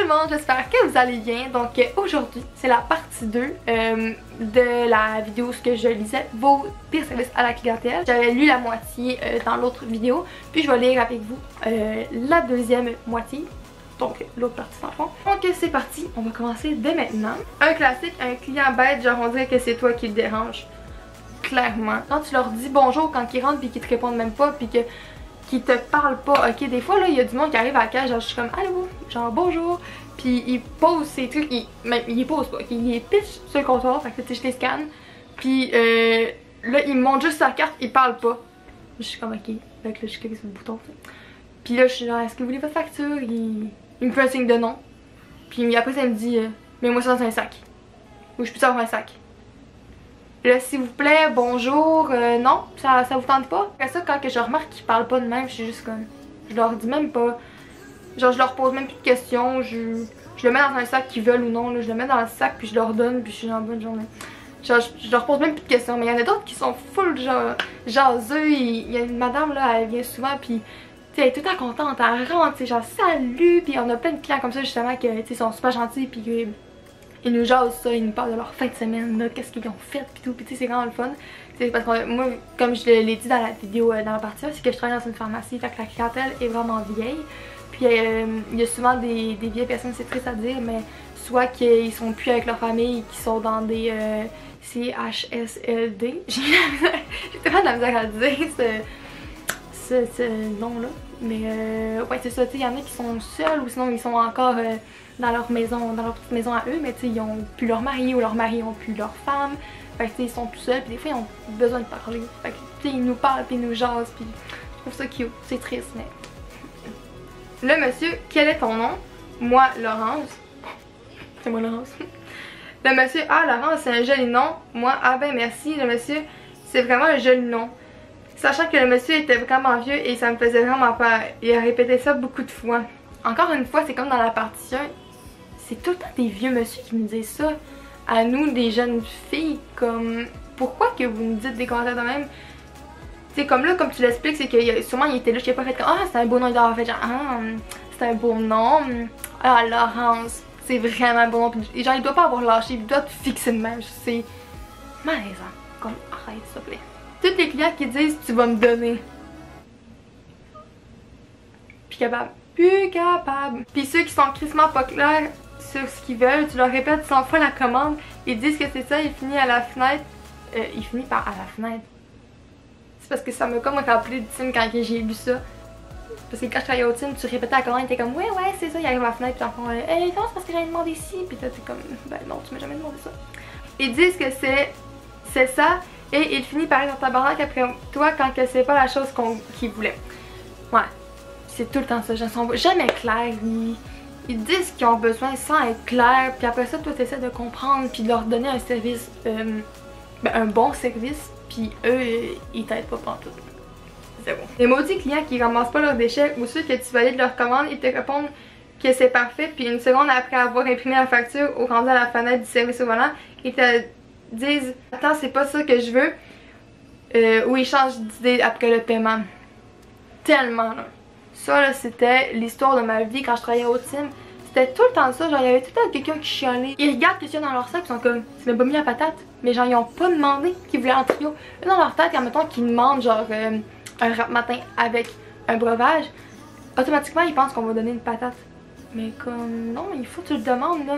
tout le monde, j'espère que vous allez bien. Donc aujourd'hui, c'est la partie 2 de la vidéo où je lisais vos pires services à la clientèle. J'avais lu la moitié dans l'autre vidéo, puis je vais lire avec vous la deuxième moitié. Donc l'autre partie dans le fond. Donc c'est parti, on va commencer dès maintenant. Un classique, un client bête, genre on dirait que c'est toi qui le dérange. Clairement. Quand tu leur dis bonjour quand ils rentrent puis qu'ils te répondent même pas puis qu'ils te parlent pas, ok, des fois là il y a du monde qui arrive à la cage, genre je suis comme allô, genre bonjour, puis ils posent ces trucs, ils posent pas, ils les pitchent sur le comptoir, fait que tu sais je les scanne, puis là ils me montrent juste sa carte, ils parlent pas. Je suis comme ok, fait que là je clique sur le bouton, puis là je suis genre est-ce que vous voulez votre facture, il me fait un signe de non, puis après ça il me dit mets-moi ça dans un sac, ou je peux avoir un sac. Là, s'il vous plaît, bonjour, non, ça vous tente pas? Après ça, quand je remarque qu'ils parlent pas de même, je suis juste comme, je leur dis même pas, genre je leur pose même plus de questions, je le mets dans un sac qu'ils veulent ou non, là, je le mets dans le sac puis je leur donne puis je suis genre bonne journée. Genre je leur pose même plus de questions, mais il y en a d'autres qui sont full genre jaseux, il y a une madame là, elle vient souvent puis elle est tout le temps contente, elle rentre, c'est genre salut, puis on a plein de clients comme ça justement qui sont super gentils puis ils nous jasent ça, ils nous parlent de leur fin de semaine, qu'est-ce qu'ils ont fait pis tout, pis tu sais c'est vraiment le fun. C'est parce que moi, comme je l'ai dit dans la vidéo, dans la partie 1, c'est que je travaille dans une pharmacie, fait que la clientèle est vraiment vieille. Puis il y a souvent des vieilles personnes, c'est triste à dire, mais soit qu'ils sont plus avec leur famille, qu'ils sont dans des CHSLD. J'ai tellement de la misère à dire ce nom-là. Mais ouais, c'est ça, tu sais, il y en a qui sont seuls ou sinon ils sont encore dans leur maison, dans leur petite maison à eux, mais tu sais, ils ont plus leur mari ou leurs maris ont plus leur femme. Fait que tu sais, ils sont tout seuls, puis des fois ils ont besoin de parler. Fait que tu sais, ils nous parlent, puis ils nous jasent, puis je trouve ça cute. C'est triste, mais. Là, monsieur, quel est ton nom? Moi, Laurence. C'est moi, Laurence. Le monsieur, ah, Laurence, c'est un joli nom. Moi, ah ben merci, le monsieur, c'est vraiment un joli nom. Sachant que le monsieur était vraiment vieux et ça me faisait vraiment peur. Il a répété ça beaucoup de fois. Encore une fois, c'est comme dans la partie 1. C'est tout le temps des vieux monsieur qui nous disent ça. À nous, des jeunes filles, comme... Pourquoi que vous nous dites des commentaires de même? C'est comme là, comme tu l'expliques, c'est que sûrement il était là, je sais pas, fait comme ah, c'est un beau nom, il doit fait genre ah, c'est un beau nom. Ah, Laurence, c'est vraiment un beau nom. Puis, genre, il doit pas avoir lâché, il doit te fixer de même. C'est malaisant. Comme, arrête, s'il te plaît. Tous les clients qui disent tu vas me donner. Puis capable. Plus capable. Puis ceux qui sont crissement pas clairs sur ce qu'ils veulent, tu leur répètes 100 fois la commande, ils disent que c'est ça, il finit à la fenêtre. Il finit par à la fenêtre. C'est parce que ça m'a comme rappelé du Tim quand j'ai lu ça. Parce que quand je travaillais au Tim, tu répétais la commande, t'es comme ouais c'est ça, il arrive à la fenêtre, puis en fond, hey, non, c'est parce que j'avais demandé ci, puis t'es comme ben non, tu m'as jamais demandé ça. Ils disent que c'est ça, et il finit par être en tabarnak après toi quand que c'est pas la chose qu'ils voulaient. Ouais. C'est tout le temps ça, je ne sont jamais clairs, ils disent qu'ils ont besoin sans être clairs, puis après ça toi tu essaies de comprendre puis de leur donner un service, un bon service, puis eux ils t'aident pas pantoute. C'est bon. Les maudits clients qui ramassent pas leurs déchets ou ceux que tu valides leur commande, ils te répondent que c'est parfait, puis une seconde après avoir imprimé la facture ou rendu à la fenêtre du service au volant, ils te disent attends c'est pas ça que je veux, ou ils changent d'idée après le paiement. Tellement là. Ça là c'était l'histoire de ma vie quand je travaillais au Tim. C'était tout le temps ça, genre il y avait tout le temps quelqu'un qui chialait. Ils regardent qu'est-ce qu'il y a dans leur sac, ils sont comme c'est même pas mis la patate. Mais genre ils ont pas demandé qu'ils voulaient en trio. Eux dans leur tête, mettons qu'ils demandent genre un rap matin avec un breuvage, automatiquement ils pensent qu'on va donner une patate. Mais comme non, il faut que tu le demandes là.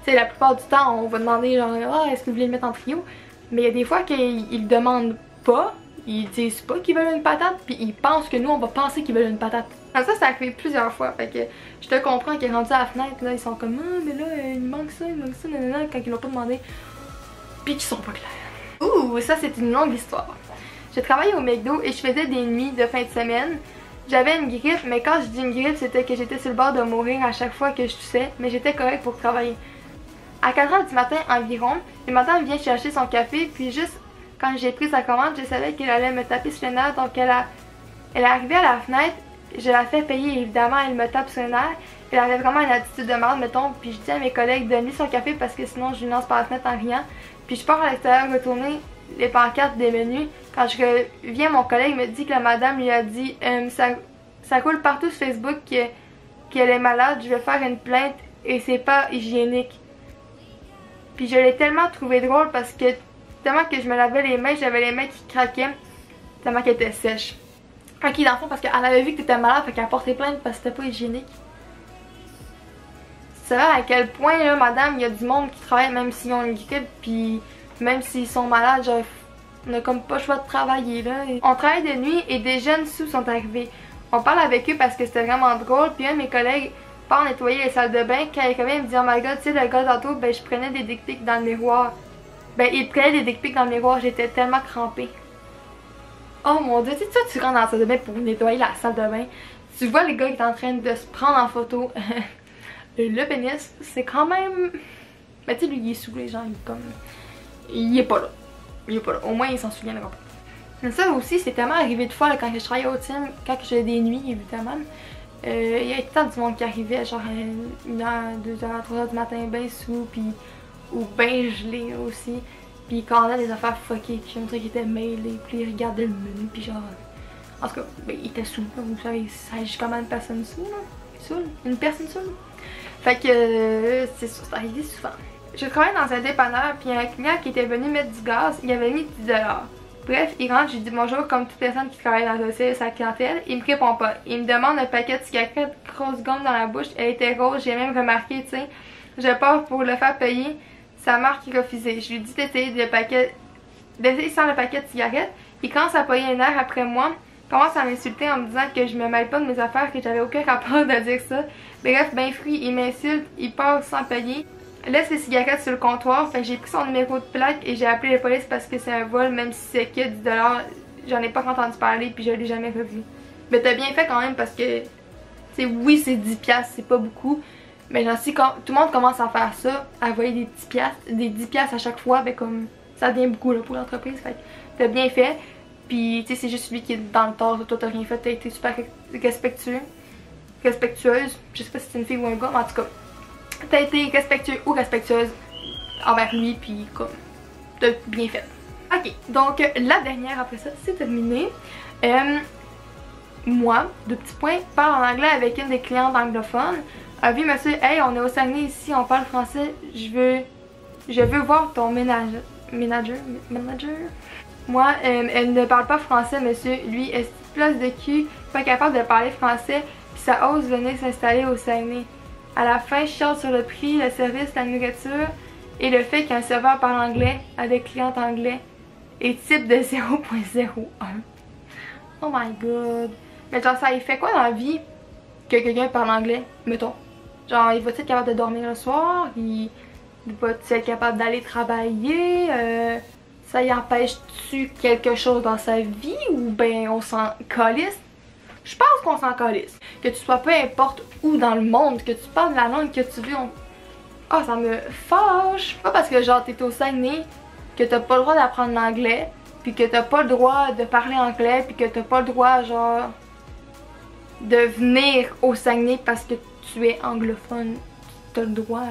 Tu sais la plupart du temps on va demander genre ah est-ce que vous voulez le mettre en trio. Mais il y a des fois qu'ils le demandent pas. Ils disent pas qu'ils veulent une patate, puis ils pensent que nous on va penser qu'ils veulent une patate. Comme ça arrivé plusieurs fois, fait que je te comprends qu'ils sont rendus à la fenêtre, là ils sont comme ah mais là il manque ça, nanana, quand ils l'ont pas demandé. Puis qu'ils sont pas clairs. Ouh, ça c'est une longue histoire. J'ai travaillé au McDo et je faisais des nuits de fin de semaine. J'avais une grippe, mais quand je dis une grippe c'était que j'étais sur le bord de mourir à chaque fois que je toussais, mais j'étais correcte pour travailler. À 4h du matin environ, une madame vient chercher son café, puis juste quand j'ai pris sa commande, je savais qu'elle allait me taper sur le nerf, donc elle est arrivée à la fenêtre, je la fais payer, évidemment elle me tape sur le nerf, elle avait vraiment une attitude de merde, mettons, puis je dis à mes collègues de lui son café parce que sinon je lui lance par la fenêtre en riant, puis je pars à l'extérieur retourner les pancartes des menus. Quand je reviens, mon collègue me dit que la madame lui a dit ça coule partout sur Facebook qu'elle est malade, je vais faire une plainte et c'est pas hygiénique. Puis je l'ai tellement trouvé drôle parce que tellement que je me lavais les mains, j'avais les mains qui craquaient tellement qu'elles étaient sèches. Ok, dans le fond, parce qu'elle avait vu que t'étais malade, fait qu'elle portait plainte parce que c'était pas hygiénique. Tu sais à quel point, là, madame, il y a du monde qui travaille même s'ils ont une grippe, puis même s'ils sont malades, genre, on a comme pas le choix de travailler, là. On travaille de nuit et des jeunes sous sont arrivés. On parle avec eux parce que c'était vraiment drôle, puis un de mes collègues part nettoyer les salles de bain, quand il me dit « Oh my god, tu sais, le gars tantôt, ben je prenais des dick pics dans le miroir. » Ben, il prenait des dick pics dans le miroir, j'étais tellement crampée. Oh mon dieu, tu sais, tu rentres dans la salle de bain pour nettoyer la salle de bain. Tu vois le gars qui est en train de se prendre en photo. Le pénis, c'est quand même... Mais tu sais, lui, il est sous les gens, il est comme... Il est pas là. Il est pas là. Au moins, il s'en souviendra pas. Mais ça aussi, c'est tellement arrivé de fois là, quand je travaillais au team, quand j'ai des nuits, évidemment. Il y a tout le temps du monde qui arrivait, genre 1h, 2h, 3h du matin, ben sous, puis... Ou ben gelé aussi. Puis quand on a des affaires fuckées, puis on dirait qu'il était mêlé, puis il regardait le menu, puis genre... En tout cas, ben, il était sous, vous savez, ça agit comme une personne sous, là. Saoul, une personne saoule. Fait que c'est ça, c'est arrivé souvent. Je travaillais dans un dépanneur, puis il y a un client qui était venu mettre du gaz, il avait mis 10$. Bref, il rentre, je lui dis bonjour comme toute personne qui travaille dans le service à la clientèle. Il me répond pas. Il me demande un paquet de cigarettes, grosse gomme dans la bouche. Elle était rose, j'ai même remarqué, tu sais. Je pars pour le faire payer. Sa marque refusait. Je lui dis d'essayer sans le paquet de cigarettes. Il commence à payer un air après moi. Commence à m'insulter en me disant que je me mêle pas de mes affaires, que j'avais aucun rapport de dire ça. Bref, ben fruit, il m'insulte, il part sans payer. Laisse les cigarettes sur le comptoir. Fait que j'ai pris son numéro de plaque et j'ai appelé la police parce que c'est un vol, même si c'est que 10$. J'en ai pas entendu parler puis je l'ai jamais revu. Mais t'as bien fait quand même parce que, tu sais, oui, c'est 10$, c'est pas beaucoup. Mais genre, si quand tout le monde commence à faire ça, à envoyer des petits piastres, des 10$ à chaque fois, ben comme ça devient beaucoup là, pour l'entreprise. Fait que t'as bien fait. Puis tu sais, c'est juste lui qui est dans le tort. Toi, t'as rien fait, t'as été super respectueuse. Je sais pas si c'est une fille ou un gars, mais en tout cas, t'as été respectueux ou respectueuse envers lui, puis comme, t'as bien fait. Ok, donc la dernière après ça, c'est terminé. Moi, de petits points, parle en anglais avec une des clientes anglophones. Oui monsieur, hey, on est au Saguenay ici, on parle français, je veux voir ton manager. Moi, elle ne parle pas français monsieur, lui est place de cul, pas capable de parler français, puis ça ose venir s'installer au Saguenay. À la fin, je chiale sur le prix, le service, la nourriture et le fait qu'un serveur parle anglais à des clients anglais et type de 0.01. Oh my god. Mais genre ça, il fait quoi dans la vie que quelqu'un parle anglais, mettons? Genre, il va-t-il être capable de dormir le soir? Il va-t-il être capable d'aller travailler? Ça y empêche-tu quelque chose dans sa vie? Ou ben on s'en calisse? Je pense qu'on s'en calisse. Que tu sois peu importe où dans le monde, que tu parles la langue que tu veux, ah, ça me fâche! Pas parce que genre t'es au Saguenay, que t'as pas le droit d'apprendre l'anglais, puis que t'as pas le droit de parler anglais, puis que t'as pas le droit genre de venir au Saguenay parce que tu es anglophone. T'as le droit.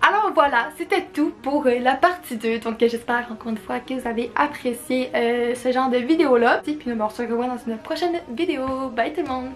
Alors voilà, c'était tout pour la partie 2. Donc j'espère encore une fois que vous avez apprécié ce genre de vidéo là. Et puis on se revoit dans une prochaine vidéo. Bye tout le monde!